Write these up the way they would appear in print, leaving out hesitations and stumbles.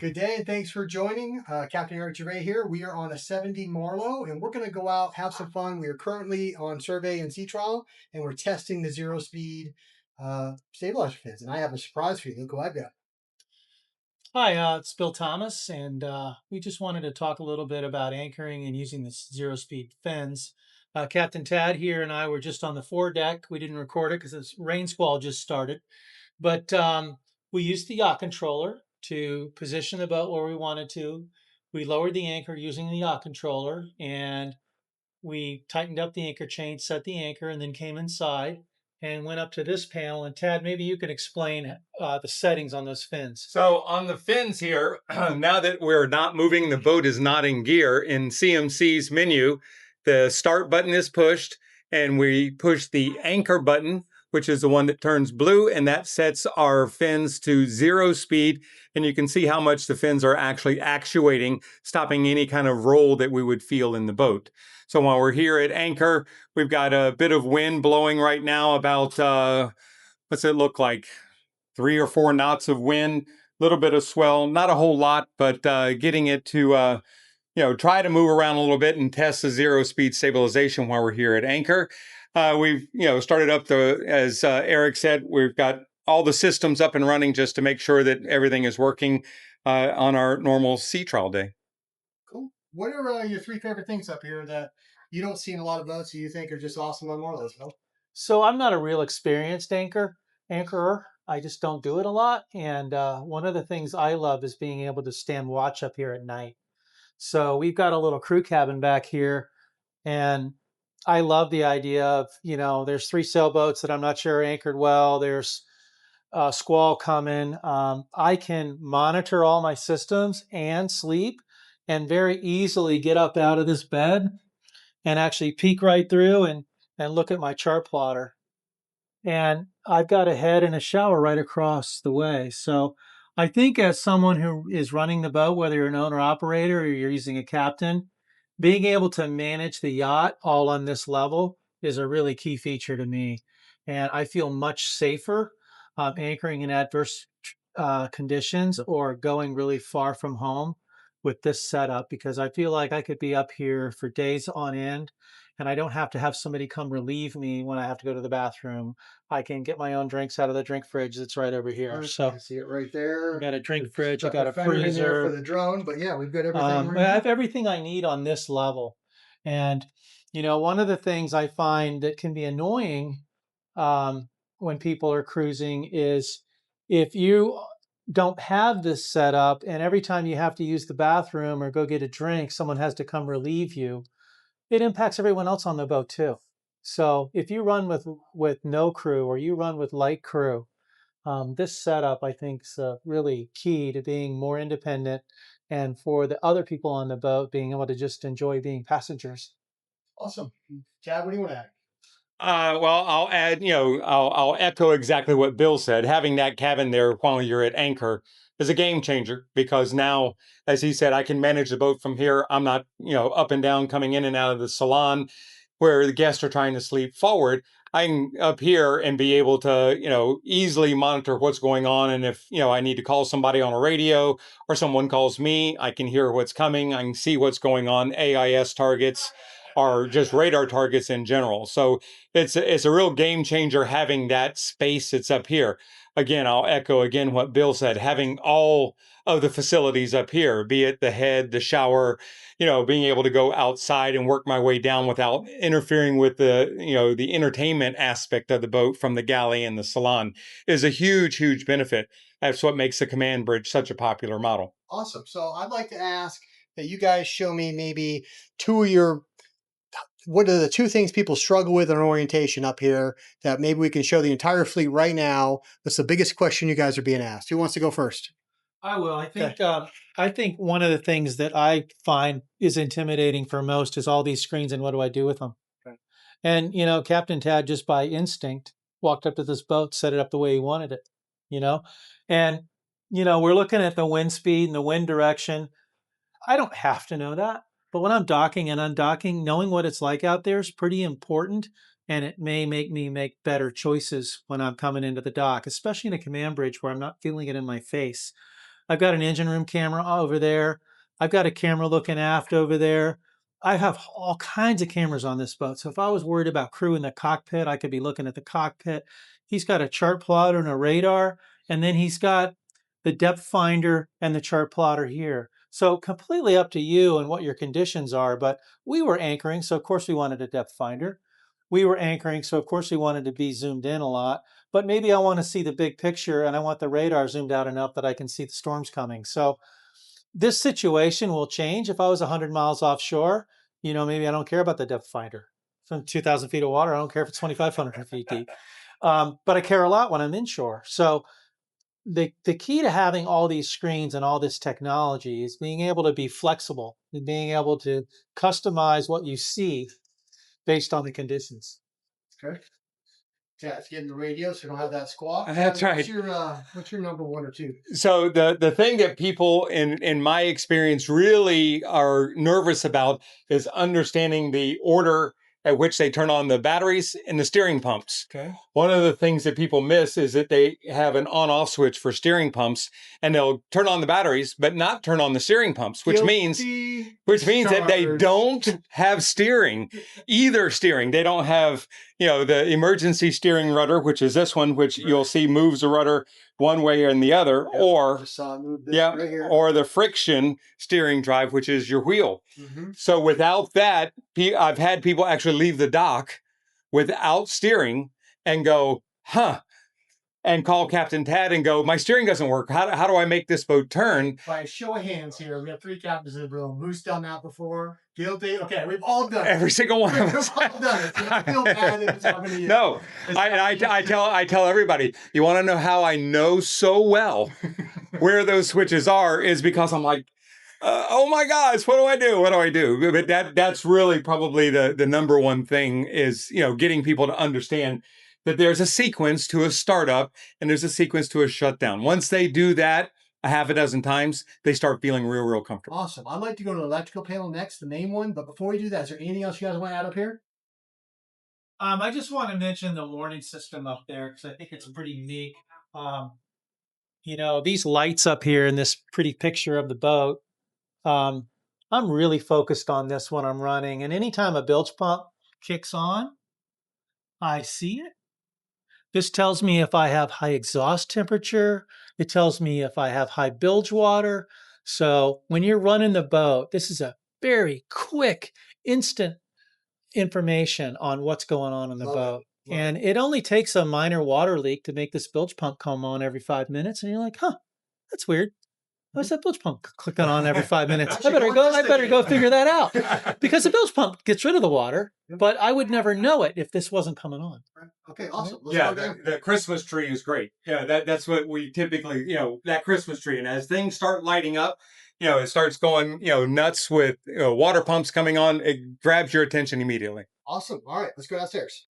Good day, and thanks for joining. Captain Eric Gervais here. We are on a 70 Marlow, and we're going to go out, have some fun. We are currently on survey and sea trial, and we're testing the zero speed stabilizer fins. And I have a surprise for you. Look what I've got. Hi, it's Bill Thomas, and we just wanted to talk a little bit about anchoring and using the zero-speed fins. Captain Tad here and I were just on the foredeck. We didn't record it because this rain squall just started, but we used the yacht controller to position the boat where we wanted to. We lowered the anchor using the yacht controller, and we tightened up the anchor chain, set the anchor, and then came inside and went up to this panel. And Tad, maybe you can explain the settings on those fins. So on the fins here, now that we're not moving, the boat is not in gear. In CMC's menu, the start button is pushed, and we push the anchor button, which is the one that turns blue, and that sets our fins to zero speed. And you can see how much the fins are actually actuating, stopping any kind of roll that we would feel in the boat. So while we're here at anchor, we've got a bit of wind blowing right now, about, what's it look like? 3 or 4 knots of wind, a little bit of swell, not a whole lot, but getting it to, try to move around a little bit and test the zero speed stabilization while we're here at anchor. We've, started up as Eric said, we've got all the systems up and running just to make sure that everything is working on our normal sea trial day. Cool. What are your three favorite things up here that you don't see in a lot of boats that you think are just awesome on Marlows, Bill? So I'm not a real experienced anchorer. I just don't do it a lot. And one of the things I love is being able to stand watch up here at night. So we've got a little crew cabin back here, and I love the idea of, there's 3 sailboats that I'm not sure are anchored well. There's a squall coming. I can monitor all my systems and sleep and very easily get up out of this bed and actually peek right through and look at my chart plotter. And I've got a head and a shower right across the way. So I think as someone who is running the boat, whether you're an owner operator or you're using a captain, being able to manage the yacht all on this level is a really key feature to me. And I feel much safer anchoring in adverse conditions or going really far from home with this setup, because I feel like I could be up here for days on end and I don't have to have somebody come relieve me when I have to go to the bathroom. I can get my own drinks out of the drink fridge that's right over here. I So can see it right I there. got a drink fridge, I Stuck a got a fender in there for freezer. the drone, but yeah, we've got everything I right here. have everything I need on this level. And, one of the things I find that can be annoying when people are cruising is if you don't have this set up and every time you have to use the bathroom or go get a drink, someone has to come relieve you, it impacts everyone else on the boat too. So if you run with no crew or you run with light crew, this setup, I think, is really key to being more independent and for the other people on the boat being able to just enjoy being passengers. Awesome. Chad, what do you want to add? Well, I'll add, I'll echo exactly what Bill said. Having that cabin there while you're at anchor is a game changer, because now, as he said, I can manage the boat from here. I'm not, up and down, coming in and out of the salon where the guests are trying to sleep forward. I can up here and be able to, easily monitor what's going on. And if, I need to call somebody on a radio or someone calls me, I can hear what's coming. I can see what's going on, AIS targets or just radar targets in general. So it's a real game changer having that space that's up here. Again, I'll echo again what Bill said, having all of the facilities up here, be it the head, the shower, being able to go outside and work my way down without interfering with the entertainment aspect of the boat from the galley and the salon is a huge, huge benefit. That's what makes the command bridge such a popular model. Awesome. So I'd like to ask that you guys show me maybe two of your what are the two things people struggle with in orientation up here that maybe we can show the entire fleet right now? What's the biggest question you guys are being asked? Who wants to go first? I will. Okay. I think one of the things that I find is intimidating for most is all these screens and what do I do with them? Okay. And Captain Tad just by instinct walked up to this boat, set it up the way he wanted it. You know, and we're looking at the wind speed and the wind direction. I don't have to know that, but when I'm docking and undocking, knowing what it's like out there is pretty important, and it may make me make better choices when I'm coming into the dock, especially in a command bridge where I'm not feeling it in my face. I've got an engine room camera over there. I've got a camera looking aft over there. I have all kinds of cameras on this boat. So if I was worried about crew in the cockpit, I could be looking at the cockpit. He's got a chart plotter and a radar, and then he's got the depth finder and the chart plotter here. So completely up to you and what your conditions are. But we were anchoring, so of course we wanted a depth finder. We were anchoring, so of course we wanted to be zoomed in a lot. But maybe I want to see the big picture and I want the radar zoomed out enough that I can see the storms coming. So this situation will change. If I was 100 miles offshore, maybe I don't care about the depth finder. From 2,000 feet of water, I don't care if it's 2,500 feet deep. But I care a lot when I'm inshore. So the key to having all these screens and all this technology is being able to be flexible and being able to customize what you see based on the conditions. Okay. Yeah, it's getting the radio, so you don't have that squawk. That's right. What's your number one or two? So the thing that people in my experience really are nervous about is understanding the order at which they turn on the batteries and the steering pumps. Okay. One of the things that people miss is that they have an on-off switch for steering pumps, and they'll turn on the batteries but not turn on the steering pumps, which means that they don't have steering, either steering. They don't have, the emergency steering rudder, which is this one, which you'll see moves the rudder one way or the other, or the friction steering drive, which is your wheel. Mm-hmm. So without that, I've had people actually leave the dock without steering and go, and call Captain Tad and go, my steering doesn't work. How do I make this boat turn? By a show of hands here, we have 3 captains in the room. Who's done that before? Guilty? Okay, we've all done it. Every single one of us. We've all done it. So I feel bad if it's happening to you. No, I tell everybody, you want to know how I know so well where those switches are is because I'm like, oh my gosh, what do I do? What do I do? But that's really probably the number one thing is, getting people to understand that there's a sequence to a startup and there's a sequence to a shutdown. Once they do that a half a dozen times, they start feeling real comfortable. Awesome. I'd like to go to the electrical panel next, the main one. But before we do that, is there anything else you guys want to add up here? I just want to mention the warning system up there because I think it's pretty unique. These lights up here in this pretty picture of the boat, I'm really focused on this when I'm running. And anytime a bilge pump kicks on, I see it. This tells me if I have high exhaust temperature. It tells me if I have high bilge water. So when you're running the boat, this is a very quick, instant information on what's going on in the boat. And it only takes a minor water leak to make this bilge pump come on every 5 minutes. And you're like, that's weird. Why is that bilge pump clicking on every 5 minutes? I better go figure that out. Because the bilge pump gets rid of the water, but I would never know it if this wasn't coming on. Okay, awesome. The Christmas tree is great. Yeah, that's what we typically, that Christmas tree. And as things start lighting up, it starts going, nuts with water pumps coming on. It grabs your attention immediately. Awesome. All right, let's go downstairs.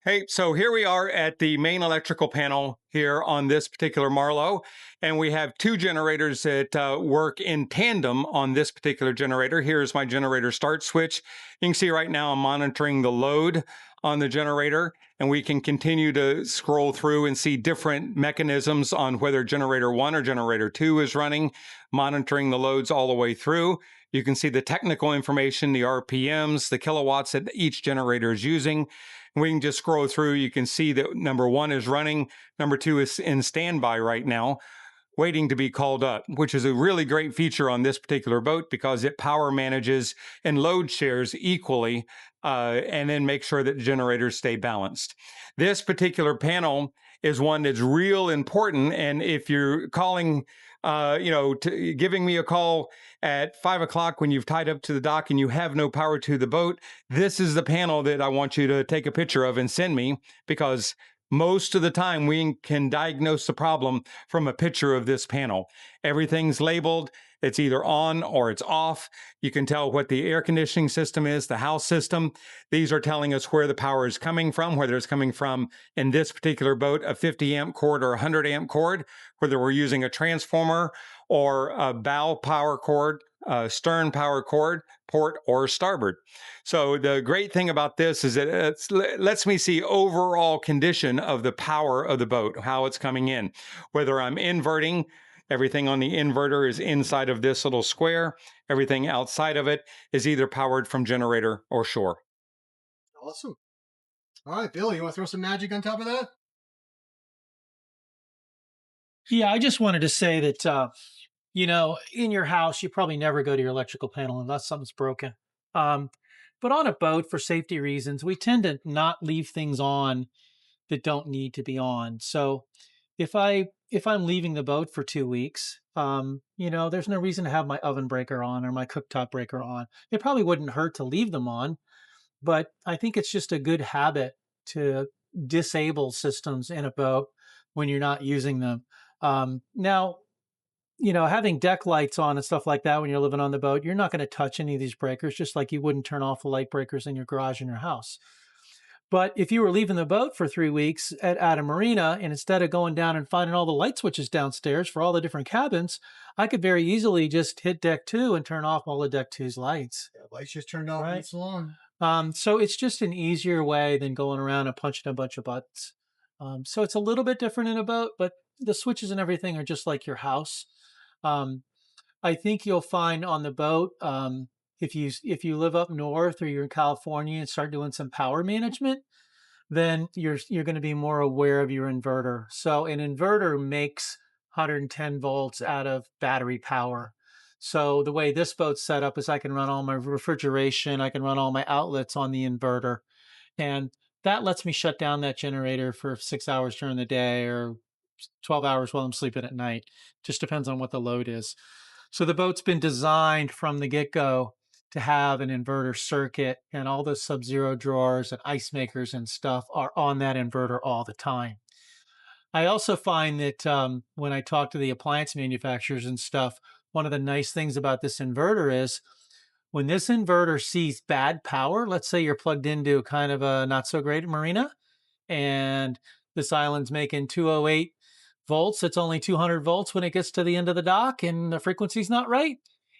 Hey, so here we are at the main electrical panel here on this particular Marlow, and we have 2 generators that work in tandem on this particular generator. Here's my generator start switch. You can see right now I'm monitoring the load on the generator, and we can continue to scroll through and see different mechanisms on whether generator 1 or generator 2 is running, monitoring the loads all the way through. You can see the technical information, the RPMs, the kilowatts that each generator is using. We can just scroll through. You can see that number 1 is running. Number 2 is in standby right now, waiting to be called up, which is a really great feature on this particular boat because it power manages and load shares equally and then make sure that the generators stay balanced. This particular panel is one that's real important. And if you're calling, giving me a call at 5 o'clock when you've tied up to the dock and you have no power to the boat, this is the panel that I want you to take a picture of and send me, because most of the time we can diagnose the problem from a picture of this panel. Everything's labeled. It's either on or it's off. You can tell what the air conditioning system is, the house system. These are telling us where the power is coming from, whether it's coming from, in this particular boat, a 50 amp cord or a 100 amp cord, whether we're using a transformer or a bow power cord, stern power cord, port or starboard. So the great thing about this is that it lets me see overall condition of the power of the boat, how it's coming in. Whether I'm inverting, everything on the inverter is inside of this little square. Everything outside of it is either powered from generator or shore. Awesome. All right, Bill, you want to throw some magic on top of that? Yeah, I just wanted to say that, in your house, you probably never go to your electrical panel unless something's broken. Um, but on a boat, for safety reasons, we tend to not leave things on that don't need to be on. So if I'm leaving the boat for 2 weeks, there's no reason to have my oven breaker on or my cooktop breaker on. It probably wouldn't hurt to leave them on, but I think it's just a good habit to disable systems in a boat when you're not using them. Now, having deck lights on and stuff like that when you're living on the boat, you're not going to touch any of these breakers, just like you wouldn't turn off the light breakers in your garage in your house. But if you were leaving the boat for 3 weeks at a marina, and instead of going down and finding all the light switches downstairs for all the different cabins, I could very easily just hit deck two and turn off all of deck two's lights. Yeah, lights just turned off in the Right. salon. So it's just an easier way than going around and punching a bunch of buttons. So it's a little bit different in a boat, but the switches and everything are just like your house. Um, I think you'll find on the boat, if you live up north or you're in California and start doing some power management, then you're going to be more aware of your inverter. So an inverter makes 110 volts out of battery power. So the way this boat's set up is I can run all my refrigeration, I can run all my outlets on the inverter, and that lets me shut down that generator for 6 hours during the day or 12 hours while I'm sleeping at night. Just depends on what the load is. So the boat's been designed from the get-go to have an inverter circuit, and all the sub-zero drawers and ice makers and stuff are on that inverter all the time. I also find that when I talk to the appliance manufacturers and stuff, one of the nice things about this inverter is when this inverter sees bad power, let's say you're plugged into kind of a not so great marina, and this island's making 208 volts. It's only 200 volts when it gets to the end of the dock and the frequency's not right.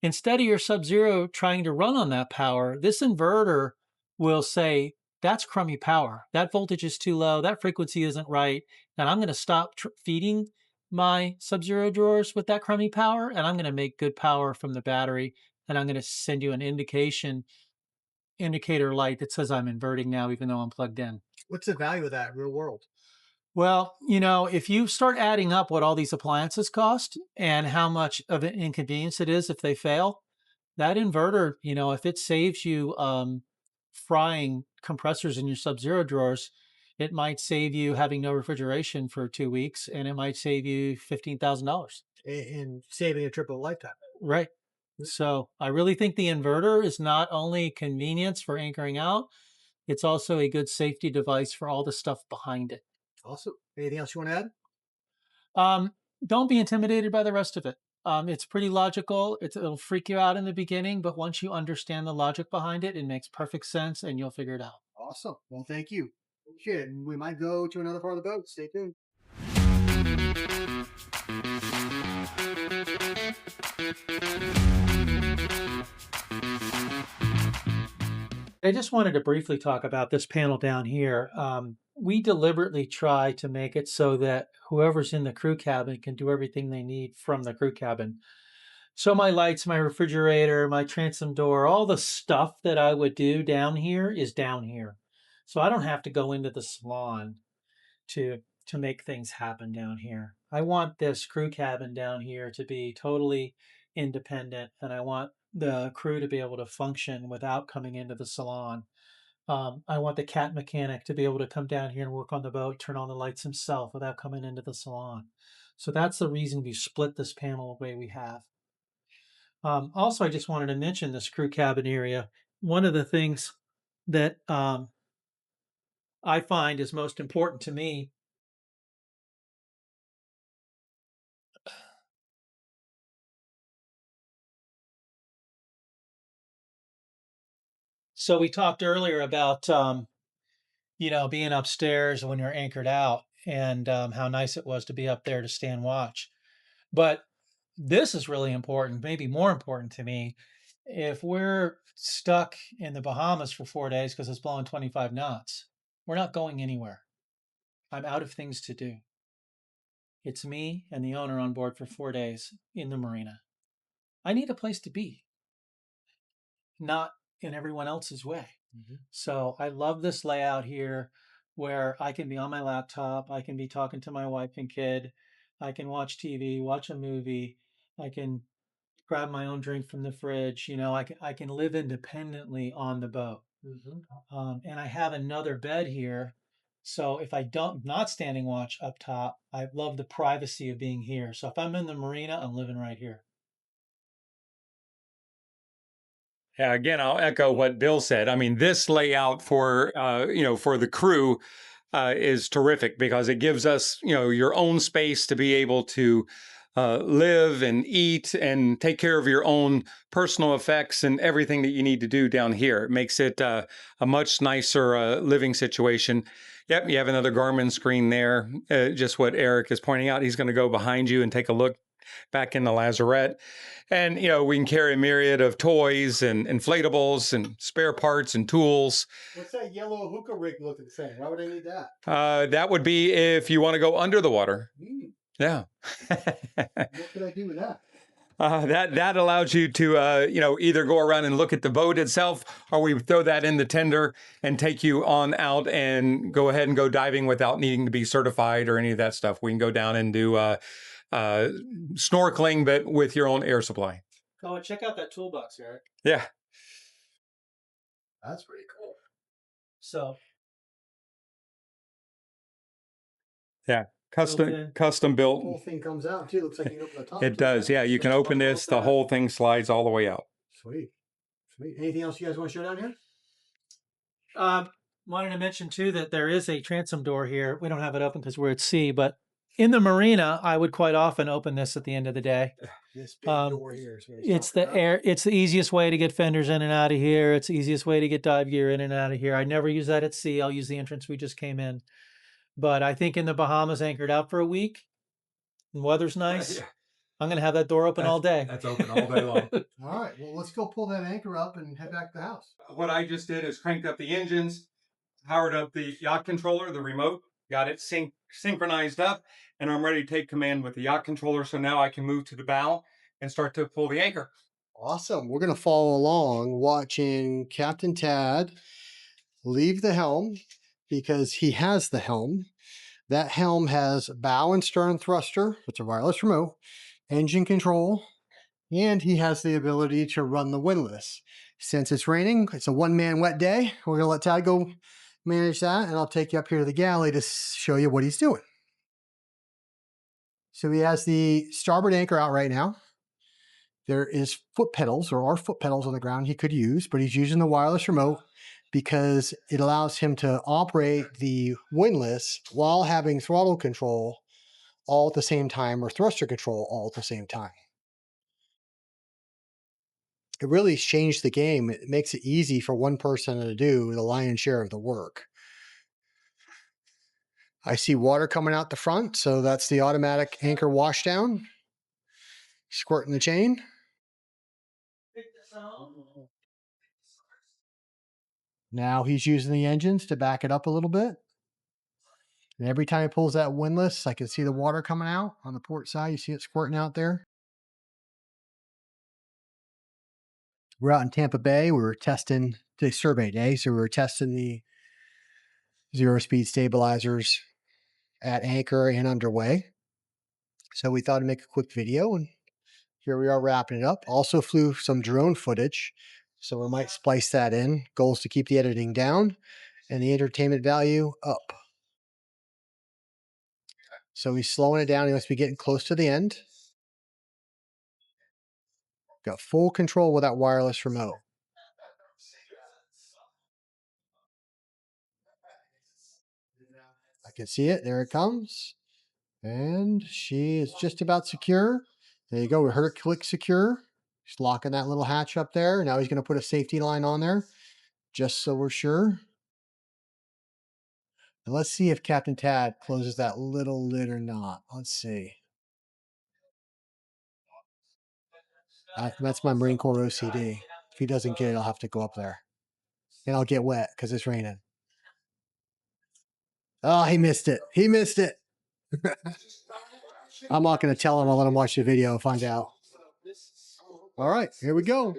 Instead of your sub-zero trying to run on that power, this inverter will say, that's crummy power. That voltage is too low. That frequency isn't right. And I'm going to stop feeding my sub-zero drawers with that crummy power. And I'm going to make good power from the battery. And I'm going to send you an indicator light that says I'm inverting now, even though I'm plugged in. What's the value of that real world? Well, if you start adding up what all these appliances cost and how much of an inconvenience it is if they fail, that inverter, if it saves you frying compressors in your sub-zero drawers, it might save you having no refrigeration for 2 weeks, and it might save you $15,000. And saving a trip of a lifetime. Right. So I really think the inverter is not only convenience for anchoring out, it's also a good safety device for all the stuff behind it. Awesome. Anything else you want to add? Don't be intimidated by the rest of it. It's pretty logical. It'll freak you out in the beginning, but once you understand the logic behind it, it makes perfect sense and you'll figure it out. Awesome. Well, thank you. Shit, we might go to another part of the boat. Stay tuned. I just wanted to briefly talk about this panel down here. We deliberately try to make it so that whoever's in the crew cabin can do everything they need from the crew cabin. So my lights, my refrigerator, my transom door, all the stuff that I would do down here is down here. So I don't have to go into the salon to make things happen down here. I want this crew cabin down here to be totally independent, and I want the crew to be able to function without coming into the salon. I want the cat mechanic to be able to come down here and work on the boat, turn on the lights himself without coming into the salon. So that's the reason we split this panel the way we have. Also, I just wanted to mention this crew cabin area. One of the things that I find is most important to me. So we talked earlier about being upstairs when you're anchored out, and how nice it was to be up there to stand watch. But this is really important, maybe more important to me. If we're stuck in the Bahamas for 4 days because it's blowing 25 knots, we're not going anywhere. I'm out of things to do. It's me and the owner on board for 4 days in the marina. I need a place to be, not in everyone else's way. So I love this layout here where I can be on my laptop, I can be talking to my wife and kid, I can watch TV, watch a movie, I can grab my own drink from the fridge. I can live independently on the boat. And I have another bed here. So if I don't not standing watch up top, I love the privacy of being here. So if I'm in the marina, I'm living right here. Yeah, again, I'll echo what Bill said. I mean, this layout for for the crew is terrific because it gives us your own space to be able to live and eat and take care of your own personal effects and everything that you need to do down here. It makes it a much nicer living situation. Yep, you have another Garmin screen there. Just what Eric is pointing out. He's going to go behind you and take a look back in the lazarette. And, we can carry a myriad of toys and inflatables and spare parts and tools. What's that yellow hookah rig looking thing? Why would I need that? That would be if you want to go under the water. Yeah. What could I do with that? That allows you to, either go around and look at the boat itself, or we throw that in the tender and take you on out and go ahead and go diving without needing to be certified or any of that stuff. We can go down and do snorkeling, but with your own air supply. Oh, check out that toolbox, Eric. Yeah. That's pretty cool. So, yeah, custom built. The whole thing comes out too. Looks like you can open the top. It does. Yeah, you can open this. The whole thing slides all the way out. Sweet. Anything else you guys want to show down here? Wanted to mention too that there is a transom door here. We don't have it open because we're at sea, but in the marina, I would quite often open this at the end of the day. This big door here is it's the air. It's the easiest way to get fenders in and out of here. It's the easiest way to get dive gear in and out of here. I never use that at sea. I'll use the entrance we just came in. But I think in the Bahamas, anchored out for a week, and weather's nice. Yeah. I'm going to have that door open all day. That's open all day long. All right. Well, let's go pull that anchor up and head back to the house. What I just did is cranked up the engines, powered up the yacht controller, the remote, got it synchronized up, and I'm ready to take command with the yacht controller. So now I can move to the bow and start to pull the anchor. Awesome. We're going to follow along watching Captain Tad leave the helm because he has the helm. That helm has bow and stern thruster, it's a wireless remote, engine control, and he has the ability to run the windlass. Since it's raining, it's a one-man wet day, we're going to let Tad go manage that, and I'll take you up here to the galley to show you what he's doing. So he has the starboard anchor out right now. There is foot pedals, or are foot pedals on the ground he could use, but he's using the wireless remote because it allows him to operate the windlass while having throttle control all at the same time, or thruster control all at the same time. It really changed the game. It makes it easy for one person to do the lion's share of the work. I see water coming out the front, so that's the automatic anchor washdown. Squirting the chain. Now he's using the engines to back it up a little bit. And every time he pulls that windlass, I can see the water coming out on the port side. You see it squirting out there. We're out in Tampa Bay. We were testing the survey day. So we were testing the zero-speed stabilizers at anchor and underway. So we thought to make a quick video, and here we are wrapping it up. Also flew some drone footage, so we might splice that in. Goal is to keep the editing down and the entertainment value up. So he's slowing it down. He must be getting close to the end. Got full control with that wireless remote. I can see it. There it comes. And she is just about secure. There you go. We heard it click secure. He's locking that little hatch up there. Now he's going to put a safety line on there, just so we're sure. And let's see if Captain Tad closes that little lid or not. Let's see. That's my Marine Corps OCD. If he doesn't get it, I'll have to go up there. And I'll get wet because it's raining. Oh, he missed it. He missed it. I'm not going to tell him. I'll let him watch the video and find out. All right, here we go.